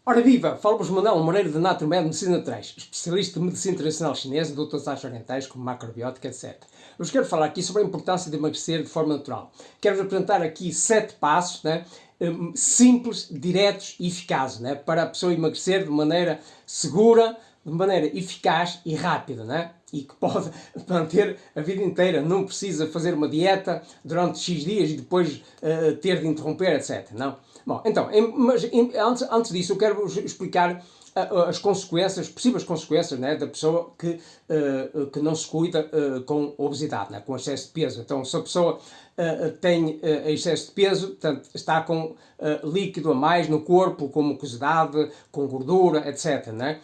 Ora viva! Fala-vos Manuel Moreira de Naturmed Medicina Naturais, especialista de medicina tradicional chinesa, de outras artes orientais como macrobiótica, etc. Eu vos quero falar aqui sobre a importância de emagrecer de forma natural. Quero-vos apresentar aqui 7 passos, né, simples, diretos e eficazes, né, para a pessoa emagrecer de maneira segura, de maneira eficaz e rápida, né? E que pode manter a vida inteira, não precisa fazer uma dieta durante X dias e depois ter de interromper, etc. Não? Bom, então, mas antes disso eu quero-vos explicar as consequências, possíveis consequências, né, da pessoa que não se cuida com obesidade, né, com excesso de peso. Então, se a pessoa tem excesso de peso, portanto, está com líquido a mais no corpo, com mucosidade, com gordura, etc. Né?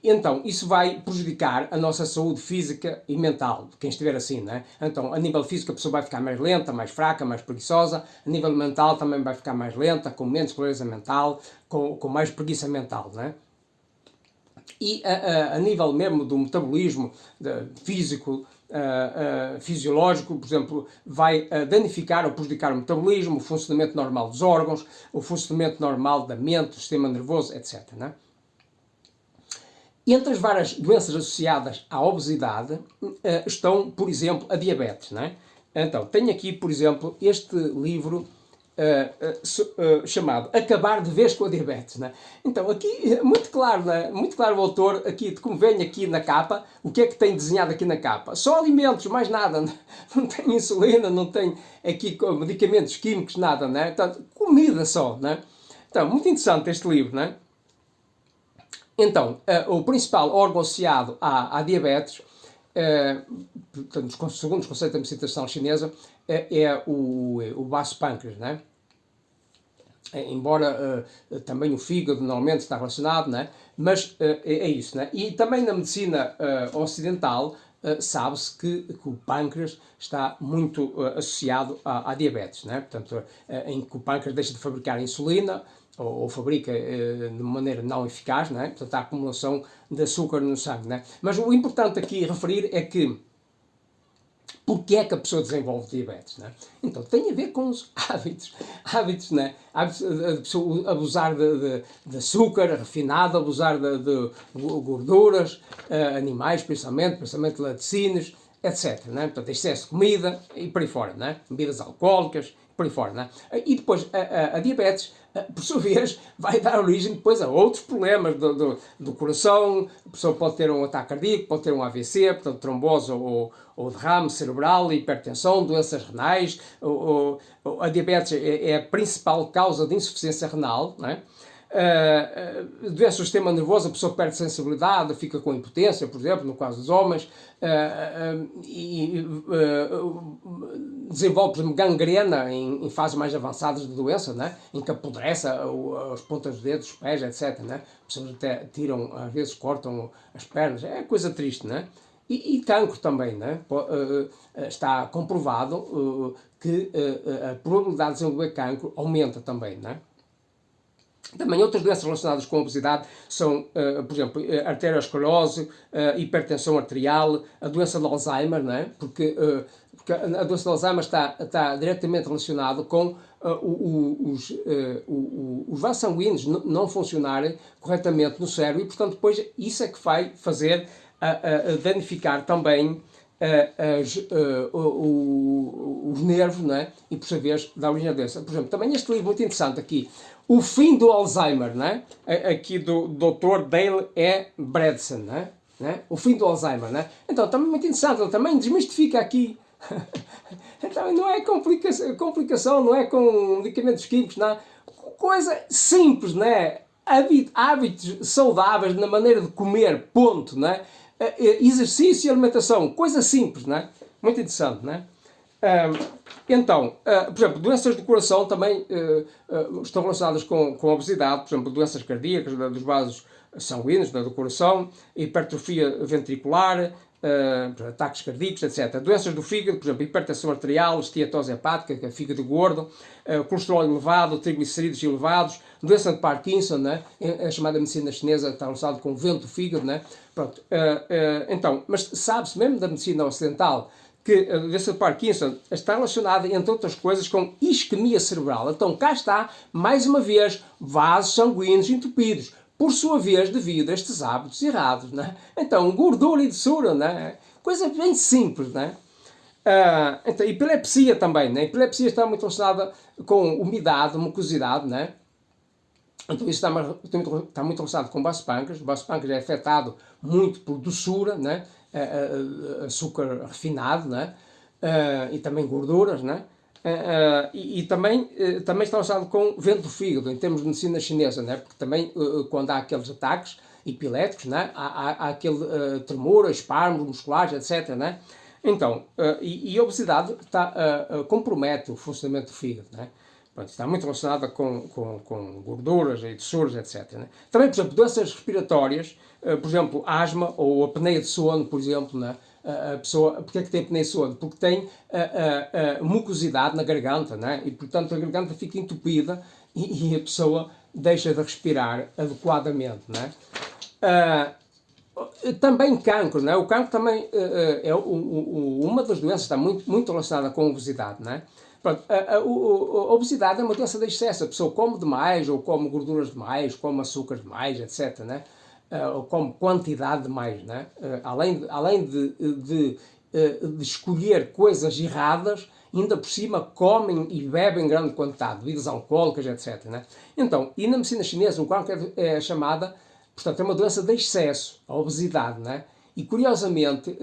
Então, isso vai prejudicar a nossa saúde física e mental, de quem estiver assim. Né? Então, a nível físico, a pessoa vai ficar mais lenta, mais fraca, mais preguiçosa. A nível mental, também vai ficar mais lenta, com menos clareza mental, com mais preguiça mental. Né? E a nível mesmo do metabolismo físico, fisiológico, por exemplo, vai danificar ou prejudicar o metabolismo, o funcionamento normal dos órgãos, o funcionamento normal da mente, do sistema nervoso, etc. Né? Entre as várias doenças associadas à obesidade estão, por exemplo, a diabetes. Né? Então, tenho aqui, por exemplo, este livro chamado Acabar de Vez com a Diabetes. Né? Então, aqui, muito claro, né? Muito claro o autor, aqui, como vem aqui na capa, o que é que tem desenhado aqui na capa? Só alimentos, mais nada. Não tem insulina, não tem aqui medicamentos químicos, nada. Né? Portanto, comida só. Né? Então, muito interessante este livro. Né? Então, o principal órgão associado à diabetes, portanto, segundo os conceitos da medicina tradicional chinesa, é o baço pâncreas, né? Embora também o fígado normalmente está relacionado, né? Mas é isso. Né? E também na medicina ocidental sabe-se que o pâncreas está muito associado à diabetes, né? Portanto, em que o pâncreas deixa de fabricar insulina, ou fabrica de maneira não eficaz, né? Portanto, há acumulação de açúcar no sangue. Né? Mas o importante aqui referir é que porque é que a pessoa desenvolve diabetes, né? Então, tem a ver com os hábitos, né? A pessoa abusar de açúcar refinado, abusar de gorduras, animais, principalmente laticínios, etc. Né? Portanto, excesso de comida e por aí fora, né? Bebidas alcoólicas, por aí fora, né? E depois, a diabetes, por sua vez, vai dar origem depois a outros problemas do coração. A pessoa pode ter um ataque cardíaco, pode ter um AVC, portanto, trombose ou derrame cerebral, hipertensão, doenças renais. A diabetes é a principal causa de insuficiência renal, não é? Doença do sistema nervoso, a pessoa perde sensibilidade, fica com impotência, por exemplo, no caso dos homens, desenvolve, por exemplo, gangrena em fases mais avançadas de doença, né? Em que apodrece as pontas dos dedos, os pés, etc. Né? As pessoas até tiram, às vezes cortam as pernas, é coisa triste, né? E cancro também, né? Está comprovado que a probabilidade de desenvolver cancro aumenta também, né? Também outras doenças relacionadas com a obesidade são, por exemplo, arteriosclerose, hipertensão arterial, a doença de Alzheimer, não é? Porque a doença de Alzheimer está diretamente relacionada com os vasos sanguíneos não funcionarem corretamente no cérebro e, portanto, depois isso é que vai fazer danificar também os nervos, não é? E por sua vez dá origem à doença. Por exemplo, também este livro muito interessante aqui, O Fim do Alzheimer, não é? Aqui do Dr. Dale E. Bredesen, não é? O Fim do Alzheimer, não é? Então, também muito interessante, ele também desmistifica aqui. Então, não é complicação, não é com medicamentos químicos, não é? Coisa simples, não é? Hábitos saudáveis na maneira de comer, ponto, não é? Exercício e alimentação, coisa simples, não é? Muito interessante, não é? Então, por exemplo, doenças do coração também estão relacionadas com a obesidade, por exemplo, doenças cardíacas dos vasos sanguíneos do coração, hipertrofia ventricular, ataques cardíacos, etc. Doenças do fígado, por exemplo, hipertensão arterial, esteatose hepática, que é fígado gordo, colesterol elevado, triglicerídeos elevados, doença de Parkinson, né? A chamada medicina chinesa está relacionada com o vento do fígado, né? Pronto, então, mas sabe-se mesmo da medicina ocidental que a doença de Parkinson está relacionada, entre outras coisas, com isquemia cerebral. Então, cá está, mais uma vez, vasos sanguíneos entupidos, por sua vez, devido a estes hábitos errados, né? Então, gordura e doçura, né? Coisa bem simples, né? Então, epilepsia também, né? Epilepsia está muito relacionada com umidade, mucosidade, né? Então isso está muito relacionado com o baço pâncreas. O baço pâncreas é afetado muito por doçura, né? Açúcar refinado, né? E também gorduras, né? E também está relacionado com vento do fígado, em termos de medicina chinesa, né? Porque também quando há aqueles ataques epiléticos, né? Há aquele tremor, espasmos musculares, etc., né? Então, e a obesidade compromete o funcionamento do fígado, né? Pronto, está muito relacionada com gorduras e doçuras, etc., né? Também, por exemplo, doenças respiratórias, por exemplo, asma ou apneia de sono, por exemplo, né? A pessoa, porque é que tem apneia de sono? Porque tem mucosidade na garganta, né? E, portanto, a garganta fica entupida e a pessoa deixa de respirar adequadamente, né? Também cancro, né? O cancro também é uma das doenças que está muito relacionada com a obesidade, né? Pronto, a obesidade é uma doença de excesso. A pessoa come demais, ou come gorduras demais, come açúcar demais, etc., né? Ou come quantidade demais, né? Além de escolher coisas erradas, ainda por cima comem e bebem em grande quantidade, bebidas alcoólicas, etc., né? Então, e na medicina chinesa, o cancro é chamada, portanto, é uma doença de excesso, a obesidade, né? E curiosamente,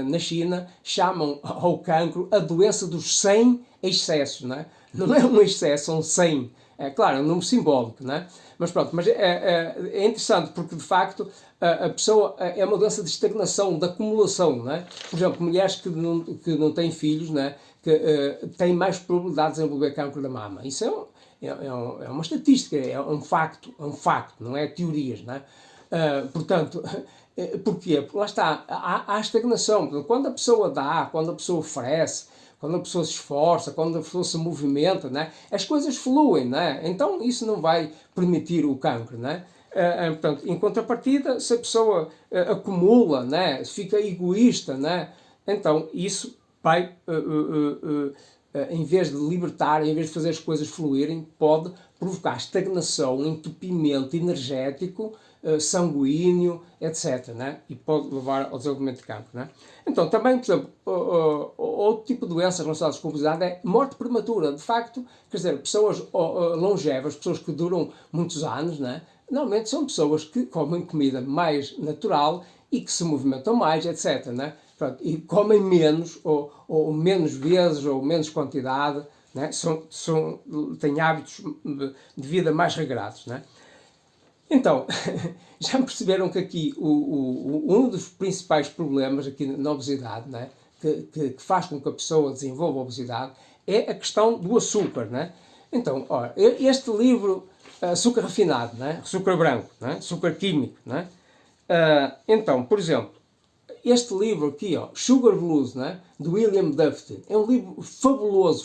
na China, chamam ao cancro a doença dos 100 excessos, né? Não é um excesso, são 100. É claro, é um número simbólico, né? Mas pronto, mas é interessante porque de facto a pessoa é uma doença de estagnação, de acumulação, né? Por exemplo, mulheres que não têm filhos, né? Que têm mais probabilidade de desenvolver cancro da mama. Isso é uma estatística, é um facto, não é teorias, né? Portanto, porquê? Porque lá está, há estagnação. Quando a pessoa dá, quando a pessoa oferece, quando a pessoa se esforça, quando a pessoa se movimenta, né, as coisas fluem, né? Então isso não vai permitir o cancro, né? Portanto, em contrapartida, se a pessoa acumula, né, fica egoísta, né, então isso vai, em vez de libertar, em vez de fazer as coisas fluírem, pode provocar estagnação, entupimento energético, sanguíneo, etc., né? E pode levar ao desenvolvimento de cancro, né? Então, também, por exemplo, outro tipo de doenças relacionadas com a obesidade é morte prematura. De facto, quer dizer, pessoas longevas, pessoas que duram muitos anos, né? Normalmente são pessoas que comem comida mais natural e que se movimentam mais, etc., né? Pronto, e comem menos, ou menos vezes, ou menos quantidade, né? Têm hábitos de vida mais regrados, né? Então, já perceberam que aqui um dos principais problemas aqui na obesidade, né, que faz com que a pessoa desenvolva a obesidade, é a questão do açúcar, né? Então, ora, este livro, açúcar refinado, né, açúcar branco, né, açúcar químico, né? Então, por exemplo, este livro aqui, ó, Sugar Blues, né, de William Duffy, é um livro fabuloso,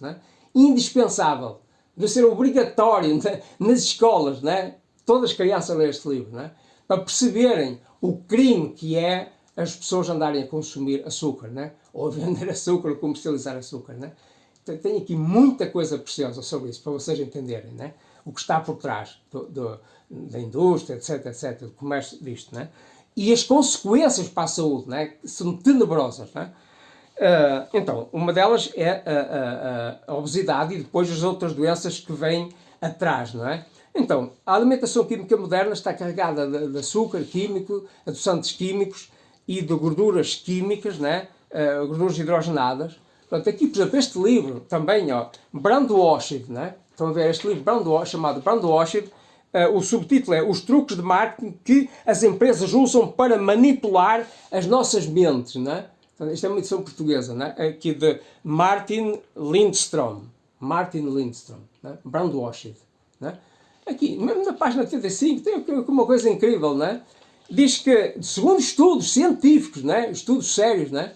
né? Indispensável. Deve ser obrigatório, né, nas escolas, né? Todas as crianças lerem este livro, né? Para perceberem o crime que é as pessoas andarem a consumir açúcar, né? Ou a vender açúcar, ou comercializar açúcar, né? Então, tem aqui muita coisa preciosa sobre isso, para vocês entenderem, né? O que está por trás da indústria, etc., do comércio disto, né? E as consequências para a saúde, né? São tenebrosas, né? Então, uma delas é a obesidade e depois as outras doenças que vêm atrás, não é? Então, a alimentação química moderna está carregada de açúcar químico, adoçantes químicos e de gorduras químicas, né? Gorduras hidrogenadas. Portanto, aqui, por exemplo, este livro também, ó, Brandwashed, né? Estão a ver este livro chamado Brandwashed. O subtítulo é Os truques de marketing que as empresas usam para manipular as nossas mentes, né? Isto é uma edição portuguesa, né? Aqui de Martin Lindstrom, né? Brandwashed, né? Aqui, mesmo na página 85, tem uma coisa incrível, né? Diz que, segundo estudos científicos, né? Estudos sérios, né?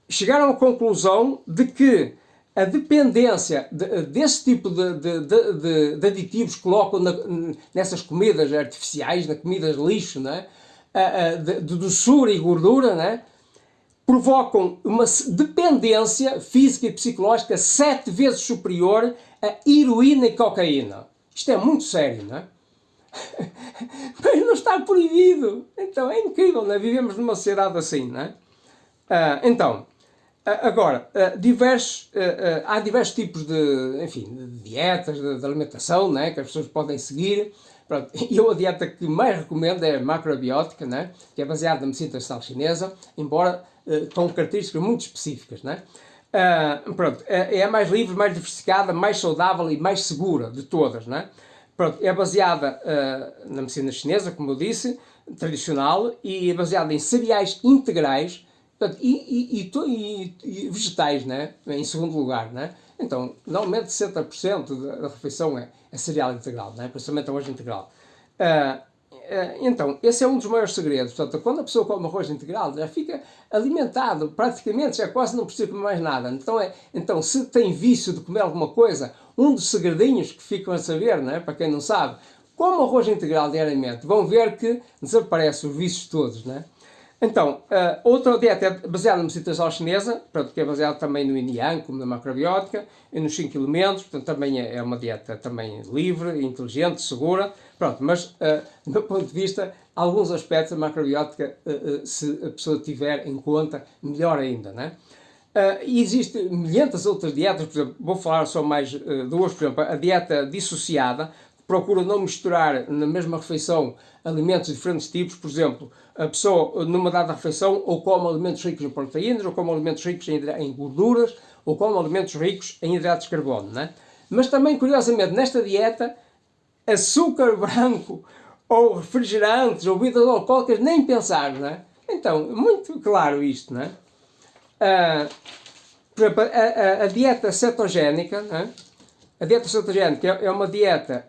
Chegaram à conclusão de que a dependência desse tipo de aditivos que colocam nessas comidas artificiais, nas comidas lixo, né? De doçura e gordura, né? provocam uma dependência física e psicológica 7 vezes superior a heroína e cocaína. Isto é muito sério, não é? Mas não está proibido. Então é incrível, não é? Vivemos numa sociedade assim, não é? Agora, há diversos tipos de dietas, de alimentação, não é? Que as pessoas podem seguir. Pronto, eu a dieta que mais recomendo é a macrobiótica, né? Que é baseada na medicina tradicional chinesa, embora com características muito específicas. Né? Pronto, é a mais livre, mais diversificada, mais saudável e mais segura de todas. Né? Pronto, é baseada na medicina chinesa, como eu disse, tradicional, e é baseada em cereais integrais, portanto, e vegetais, né? Em segundo lugar. Né? Então, normalmente 60% da refeição é cereal integral, né? Principalmente arroz integral. Então, esse é um dos maiores segredos. Portanto, quando a pessoa come arroz integral, já fica alimentado, praticamente, já quase não precisa comer mais nada. Então, se tem vício de comer alguma coisa, um dos segredinhos que ficam a saber, né? Para quem não sabe, como arroz integral diariamente, vão ver que desaparecem os vícios todos, né? Então, outra dieta é baseada na medicina tradicional chinesa, pronto, que é baseada também no yin yang, como na macrobiótica, e nos 5 elementos, portanto também é uma dieta também livre, inteligente, segura, pronto, mas do meu ponto de vista, alguns aspectos da macrobiótica, se a pessoa tiver em conta, melhor ainda, né? E existem milhentas outras dietas, por exemplo, vou falar só mais duas, por exemplo, a dieta dissociada, procura não misturar na mesma refeição alimentos de diferentes tipos. Por exemplo, a pessoa numa dada refeição ou come alimentos ricos em proteínas, ou come alimentos ricos em gorduras, ou come alimentos ricos em hidratos de carbono, né? Mas também, curiosamente, nesta dieta, açúcar branco, ou refrigerantes, ou bebidas alcoólicas, nem pensar, né? Então, muito claro isto, né? Por exemplo, a dieta cetogénica, né? A dieta cetogénica é uma dieta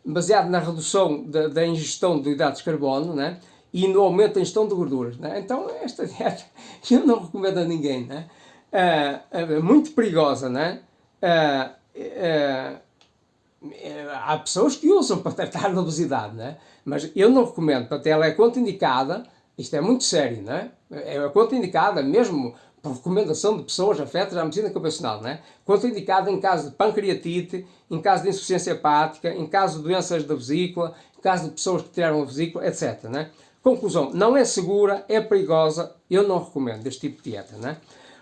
baseada na redução da ingestão de hidratos de carbono, né? E no aumento da ingestão de gorduras. Né? Então, esta dieta eu não recomendo a ninguém. Né? É muito perigosa. Né? Há pessoas que usam para tratar a obesidade, né? Mas eu não recomendo. Portanto, ela é contraindicada. Isto é muito sério. Né? É contraindicada mesmo por recomendação de pessoas afetas à medicina convencional, né? Contraindicado em caso de pancreatite, em caso de insuficiência hepática, em caso de doenças da vesícula, em caso de pessoas que tiraram a vesícula, etc. Né? Conclusão, não é segura, é perigosa, eu não recomendo este tipo de dieta. Né?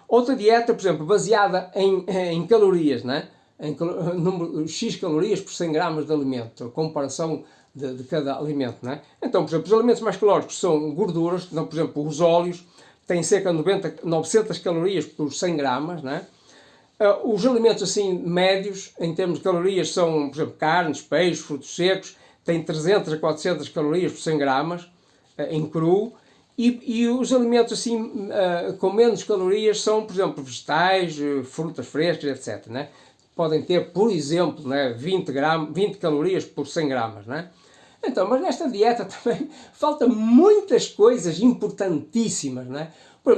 Outra dieta, por exemplo, baseada em calorias, né? Número X calorias por 100 gramas de alimento, a comparação de cada alimento. Né? Então, por exemplo, os alimentos mais calóricos são gorduras, então, por exemplo, os óleos, tem cerca de 900 calorias por 100 gramas, né? Os alimentos assim médios, em termos de calorias, são, por exemplo, carnes, peixes, frutos secos, têm 300 a 400 calorias por 100 gramas em cru, e os alimentos assim com menos calorias são, por exemplo, vegetais, frutas frescas, etc. Né? Podem ter, por exemplo, né, 20 calorias por 100 gramas, né? Então, mas nesta dieta também falta muitas coisas importantíssimas, né?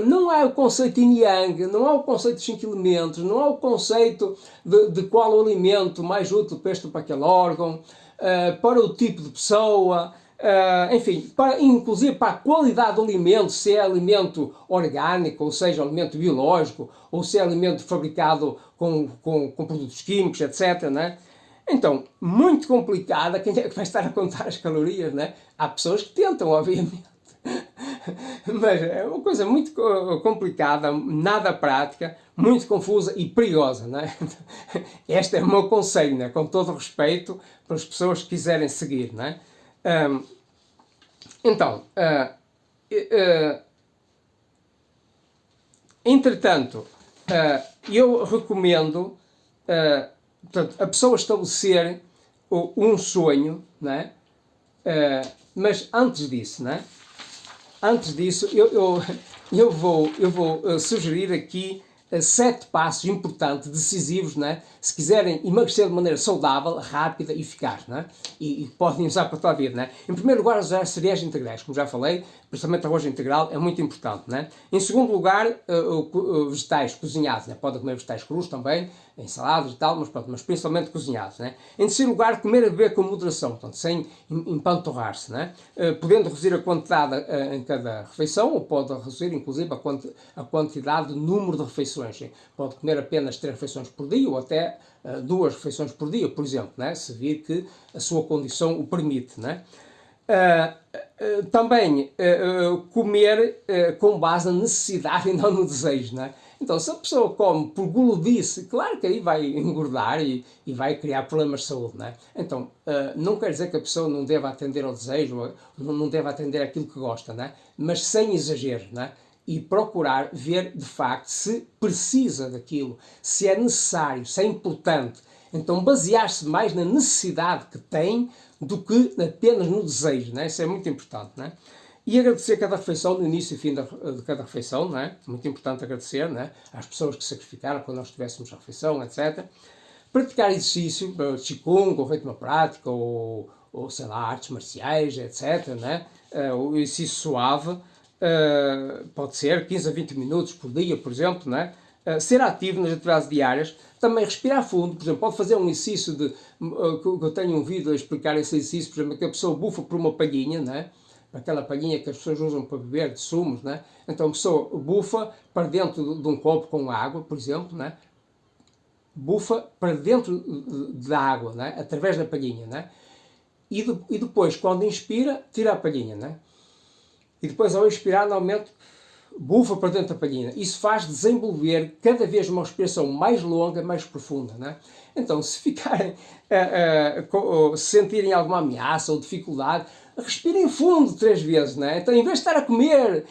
Não há o conceito yin yang, não há o conceito de 5 elementos, não há o conceito de qual o alimento mais útil para este ou para aquele órgão, para o tipo de pessoa, enfim, inclusive para a qualidade do alimento, se é alimento orgânico, ou seja, alimento biológico, ou se é alimento fabricado com produtos químicos, etc., né? Então, muito complicada, quem é que vai estar a contar as calorias, né? Há pessoas que tentam, obviamente, mas é uma coisa muito complicada, nada prática, muito confusa e perigosa, né? Este é o meu conselho, né? Com todo o respeito para as pessoas que quiserem seguir, né? Entretanto, eu recomendo portanto, a pessoa estabelecer um sonho, né? Mas antes disso, né? Antes disso, eu vou sugerir aqui 7 passos importantes, decisivos, né? Se quiserem emagrecer de maneira saudável, rápida e eficaz, né? E podem usar para toda a vida, né? Em primeiro lugar, usar cereais integrais, como já falei, principalmente arroz integral, é muito importante, né? Em segundo lugar, vegetais cozinhados, né? Podem comer vegetais crus também, ensaladas e tal, mas pronto, mas principalmente cozinhados, né? Em terceiro lugar, comer e beber com moderação, portanto, sem empanturrar-se, né? Podendo reduzir a quantidade em cada refeição, ou pode reduzir, inclusive, a quantidade, o número de refeições. Pode comer apenas 3 refeições por dia, ou até 2 refeições por dia, por exemplo, né? Se vir que a sua condição o permite, né? Também comer com base na necessidade e não no desejo, né? Então, se a pessoa come por gulodice, claro que aí vai engordar e vai criar problemas de saúde, né? Então, não quer dizer que a pessoa não deva atender ao desejo, não deva atender aquilo que gosta, né? Mas sem exagero, né? E procurar ver, de facto, se precisa daquilo, se é necessário, se é importante. Então, basear-se mais na necessidade que tem do que apenas no desejo, né? Isso é muito importante, né? E agradecer cada refeição, no início e fim de cada refeição, né? Muito importante agradecer, né? Às pessoas que sacrificaram quando nós estivéssemos a refeição, etc. Praticar exercício, Qigong, ou ritmo prático, ou sei lá, artes marciais, etc. Né? O exercício suave, pode ser 15 a 20 minutos por dia, por exemplo, né? Ser ativo nas atividades diárias, também respirar fundo, por exemplo, pode fazer um exercício que eu tenho um vídeo a explicar esse exercício, por exemplo, que a pessoa bufa por uma palhinha, né? Aquela palhinha que as pessoas usam para beber de sumos, né? Então a pessoa bufa para dentro de um copo com água, por exemplo, né? Bufa para dentro da água, né? Através da palhinha, né? E depois, quando inspira, tira a palhinha, né? E depois, ao expirar, normalmente bufa para dentro da palhinha. Isso faz desenvolver cada vez uma respiração mais longa, mais profunda, né? Então, se ficarem, se sentirem alguma ameaça ou dificuldade, respirem fundo 3 vezes, né? Então, em vez de estar a comer,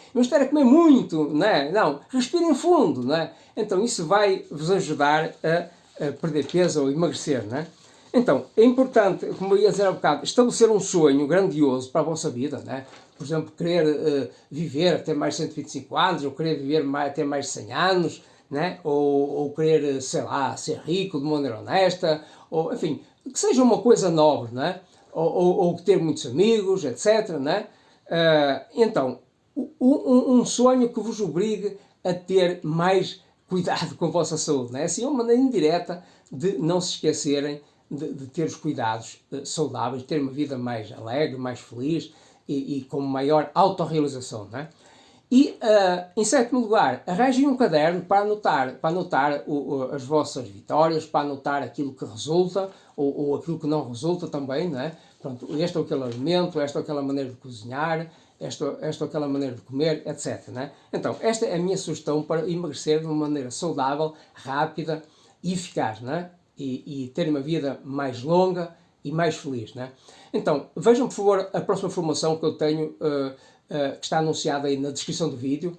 muito, né? Não, respirem fundo, né? Então, isso vai vos ajudar a perder peso ou emagrecer, né? Então, é importante, como eu ia dizer há bocado, estabelecer um sonho grandioso para a vossa vida, né? Por exemplo, querer viver até mais 125 anos, ou querer viver até mais 100 anos, né? Ou querer, sei lá, ser rico de maneira honesta, ou, enfim, que seja uma coisa nobre, né? Ou ter muitos amigos, etc, né? Então, um sonho que vos obrigue a ter mais cuidado com a vossa saúde, né? Assim, é uma maneira indireta de não se esquecerem de ter os cuidados saudáveis, de ter uma vida mais alegre, mais feliz e com maior autorrealização, né? E, em sétimo lugar, arranjem um caderno para anotar as vossas vitórias, para anotar aquilo que resulta ou aquilo que não resulta também, né? Pronto, este ou aquele alimento, esta ou aquela maneira de cozinhar, esta ou aquela maneira de comer, etc, né? Então, esta é a minha sugestão para emagrecer de uma maneira saudável, rápida e eficaz, né? E ter uma vida mais longa e mais feliz, né? Então, vejam por favor a próxima formação que eu tenho, que está anunciada aí na descrição do vídeo.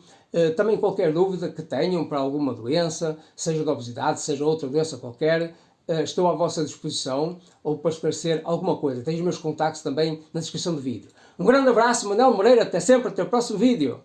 Também qualquer dúvida que tenham para alguma doença, seja de obesidade, seja outra doença qualquer, estou à vossa disposição, ou para esclarecer alguma coisa. Tenho os meus contactos também na descrição do vídeo. Um grande abraço, Manuel Moreira, até sempre, até o próximo vídeo.